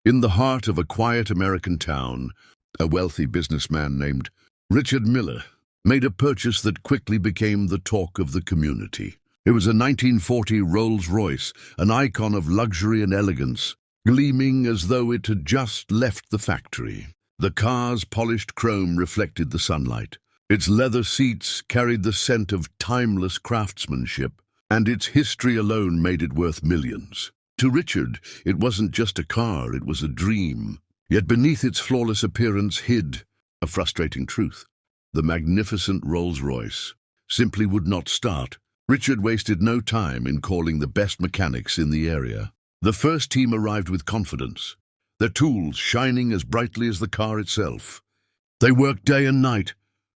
In the heart of a quiet American town, a wealthy businessman named Richard Miller made a purchase that quickly became the talk of the community. It was a 1940 Rolls-Royce, an icon of luxury and elegance, gleaming as though it had just left the factory. The car's polished chrome reflected the sunlight. Its leather seats carried the scent of timeless craftsmanship, and its history alone made it worth millions. To Richard, it wasn't just a car, it was a dream. Yet beneath its flawless appearance hid a frustrating truth. The magnificent Rolls-Royce simply would not start. Richard wasted no time in calling the best mechanics in the area. The first team arrived with confidence, their tools shining as brightly as the car itself. They worked day and night,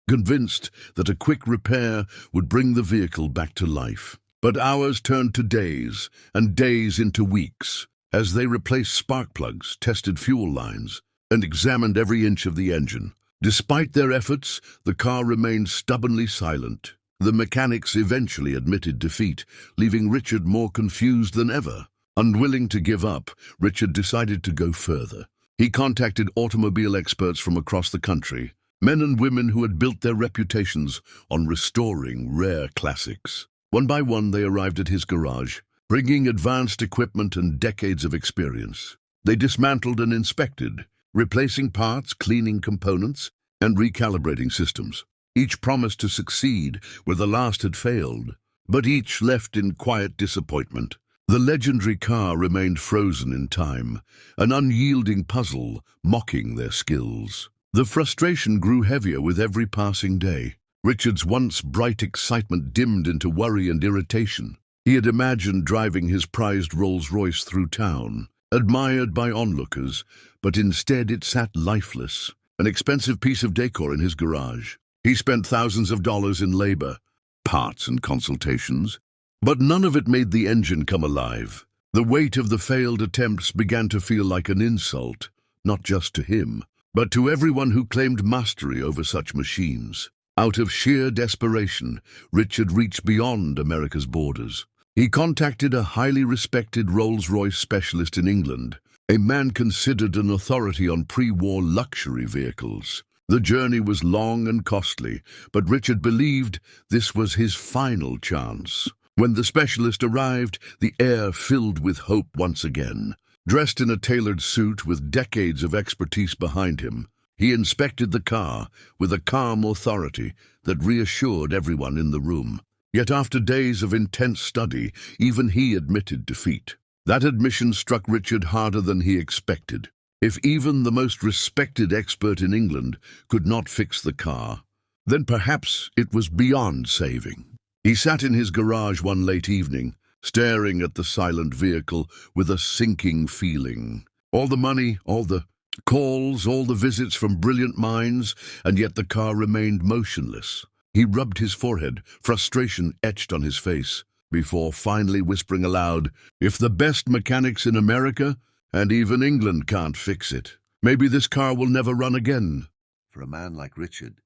convinced that a quick repair would bring the vehicle back to life. But hours turned to days, and days into weeks, as they replaced spark plugs, tested fuel lines, and examined every inch of the engine. Despite their efforts, the car remained stubbornly silent. The mechanics eventually admitted defeat, leaving Richard more confused than ever. Unwilling to give up, Richard decided to go further. He contacted automobile experts from across the country, men and women who had built their reputations on restoring rare classics. One by one, they arrived at his garage, bringing advanced equipment and decades of experience. They dismantled and inspected, replacing parts, cleaning components, and recalibrating systems. Each promised to succeed where the last had failed, but each left in quiet disappointment. The legendary car remained frozen in time, an unyielding puzzle mocking their skills. The frustration grew heavier with every passing day. Richard's once bright excitement dimmed into worry and irritation. He had imagined driving his prized Rolls-Royce through town, admired by onlookers, but instead it sat lifeless, an expensive piece of decor in his garage. He spent thousands of dollars in labor, parts and consultations, but none of it made the engine come alive. The weight of the failed attempts began to feel like an insult, not just to him, but to everyone who claimed mastery over such machines. Out of sheer desperation, Richard reached beyond America's borders. He contacted a highly respected Rolls-Royce specialist in England, a man considered an authority on pre-war luxury vehicles. The journey was long and costly, but Richard believed this was his final chance. When the specialist arrived, the air filled with hope once again. Dressed in a tailored suit with decades of expertise behind him, he inspected the car with a calm authority that reassured everyone in the room. Yet after days of intense study, even he admitted defeat. That admission struck Richard harder than he expected. If even the most respected expert in England could not fix the car, then perhaps it was beyond saving. He sat in his garage one late evening, staring at the silent vehicle with a sinking feeling. All the money, all the calls, all the visits from brilliant minds, and yet the car remained motionless. He rubbed his forehead, frustration etched on his face, before finally whispering aloud, "If the best mechanics in America and even England can't fix it, maybe this car will never run again." For a man like Richard,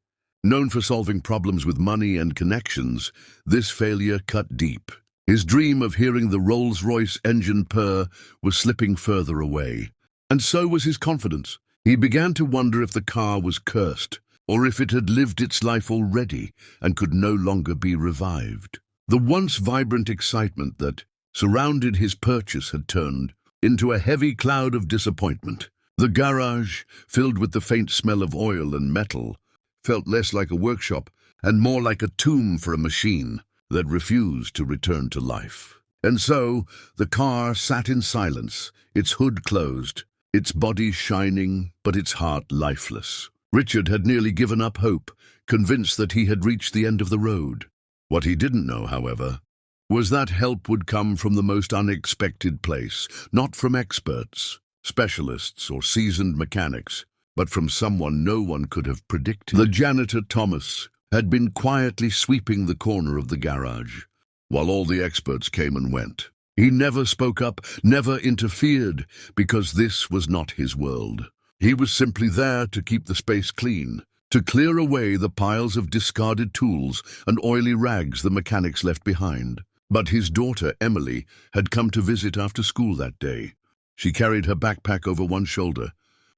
Known for solving problems with money and connections, this failure cut deep. His dream of hearing the Rolls-Royce engine purr was slipping further away. And so was his confidence. He began to wonder if the car was cursed, or if it had lived its life already and could no longer be revived. The once vibrant excitement that surrounded his purchase had turned into a heavy cloud of disappointment. The garage, filled with the faint smell of oil and metal, felt less like a workshop and more like a tomb for a machine that refused to return to life. And so, the car sat in silence, its hood closed, its body shining, but its heart lifeless. Richard had nearly given up hope, convinced that he had reached the end of the road. What he didn't know, however, was that help would come from the most unexpected place, not from experts, specialists, or seasoned mechanics, but from someone no one could have predicted. The janitor, Thomas, had been quietly sweeping the corner of the garage, while all the experts came and went. He never spoke up, never interfered, because this was not his world. He was simply there to keep the space clean, to clear away the piles of discarded tools and oily rags the mechanics left behind. But his daughter, Emily, had come to visit after school that day. She carried her backpack over one shoulder,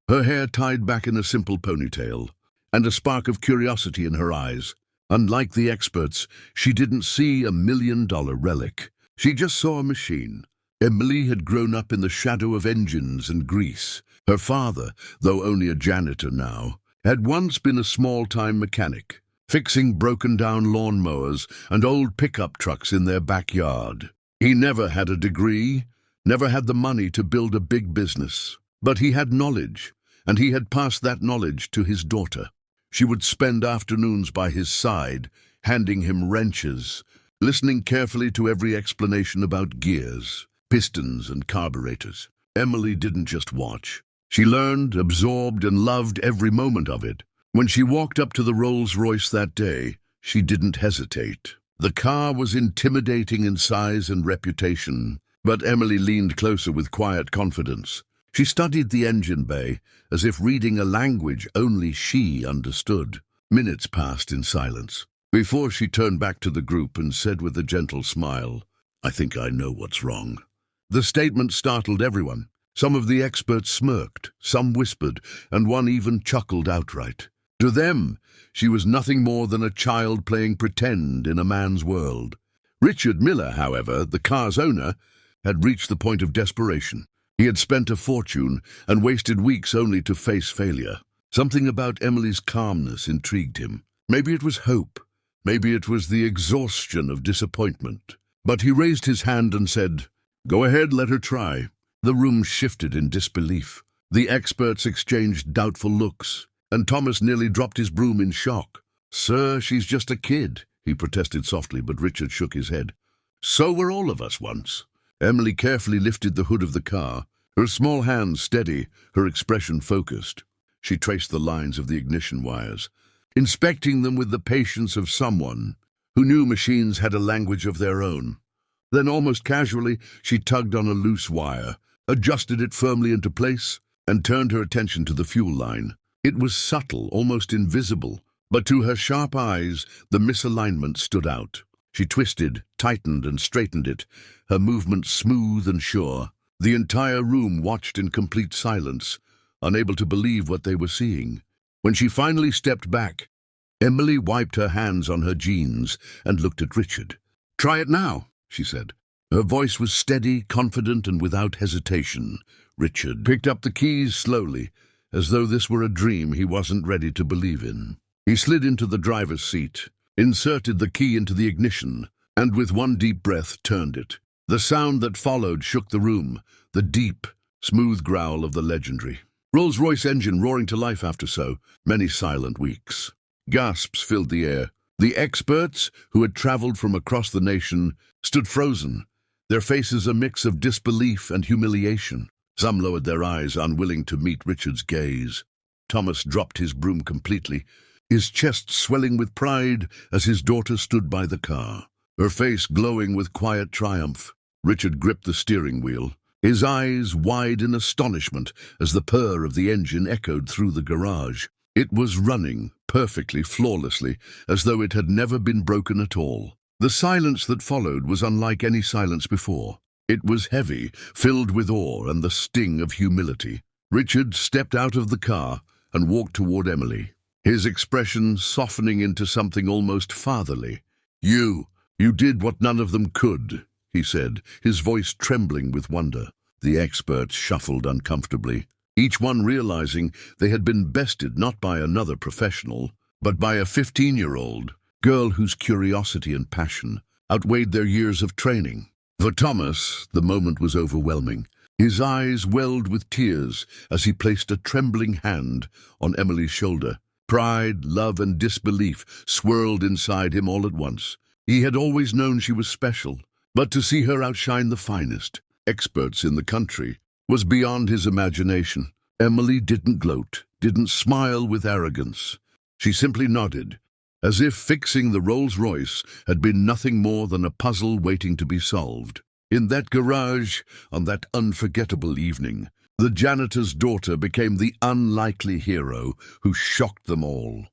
her hair tied back in a simple ponytail, and a spark of curiosity in her eyes. Unlike the experts, she didn't see a $1 million relic. She just saw a machine. Emily had grown up in the shadow of engines and grease. Her father, though only a janitor now, had once been a small-time mechanic, fixing broken-down lawnmowers and old pickup trucks in their backyard. He never had a degree, never had the money to build a big business, but he had knowledge, and he had passed that knowledge to his daughter. She would spend afternoons by his side, handing him wrenches, listening carefully to every explanation about gears, pistons, and carburetors. Emily didn't just watch. She learned, absorbed, and loved every moment of it. When she walked up to the Rolls-Royce that day, she didn't hesitate. The car was intimidating in size and reputation, but Emily leaned closer with quiet confidence. She studied the engine bay, as if reading a language only she understood. Minutes passed in silence, before she turned back to the group and said with a gentle smile, "I think I know what's wrong." The statement startled everyone. Some of the experts smirked, some whispered, and one even chuckled outright. To them, she was nothing more than a child playing pretend in a man's world. Richard Miller, however, the car's owner, had reached the point of desperation. He had spent a fortune and wasted weeks only to face failure. Something about Emily's calmness intrigued him. Maybe it was hope. Maybe it was the exhaustion of disappointment. But he raised his hand and said, "Go ahead, let her try." The room shifted in disbelief. The experts exchanged doubtful looks, and Thomas nearly dropped his broom in shock. "Sir, she's just a kid," he protested softly, but Richard shook his head. "So were all of us once." Emily carefully lifted the hood of the car, her small hands steady, her expression focused. She traced the lines of the ignition wires, inspecting them with the patience of someone who knew machines had a language of their own. Then, almost casually, she tugged on a loose wire, adjusted it firmly into place, and turned her attention to the fuel line. It was subtle, almost invisible, but to her sharp eyes, the misalignment stood out. She twisted, tightened, and straightened it, her movement smooth and sure. The entire room watched in complete silence, unable to believe what they were seeing. When she finally stepped back, Emily wiped her hands on her jeans and looked at Richard. "Try it now," she said. Her voice was steady, confident, and without hesitation. Richard picked up the keys slowly, as though this were a dream he wasn't ready to believe in. He slid into the driver's seat, inserted the key into the ignition, and with one deep breath turned it. The sound that followed shook the room, the deep, smooth growl of the legendary Rolls-Royce engine roaring to life after so many silent weeks. Gasps filled the air. The experts, who had traveled from across the nation, stood frozen, their faces a mix of disbelief and humiliation. Some lowered their eyes, unwilling to meet Richard's gaze. Thomas dropped his broom completely, his chest swelling with pride as his daughter stood by the car, her face glowing with quiet triumph. Richard gripped the steering wheel, his eyes wide in astonishment as the purr of the engine echoed through the garage. It was running, perfectly, flawlessly, as though it had never been broken at all. The silence that followed was unlike any silence before. It was heavy, filled with awe and the sting of humility. Richard stepped out of the car and walked toward Emily, his expression softening into something almost fatherly. You did what none of them could," he said, his voice trembling with wonder. The experts shuffled uncomfortably, each one realizing they had been bested not by another professional, but by a 15-year-old girl whose curiosity and passion outweighed their years of training. For Thomas, the moment was overwhelming. His eyes welled with tears as he placed a trembling hand on Emily's shoulder. Pride, love, and disbelief swirled inside him all at once. He had always known she was special, but to see her outshine the finest experts in the country was beyond his imagination. Emily didn't gloat, didn't smile with arrogance. She simply nodded, as if fixing the Rolls-Royce had been nothing more than a puzzle waiting to be solved. In that garage, on that unforgettable evening, the janitor's daughter became the unlikely hero who shocked them all.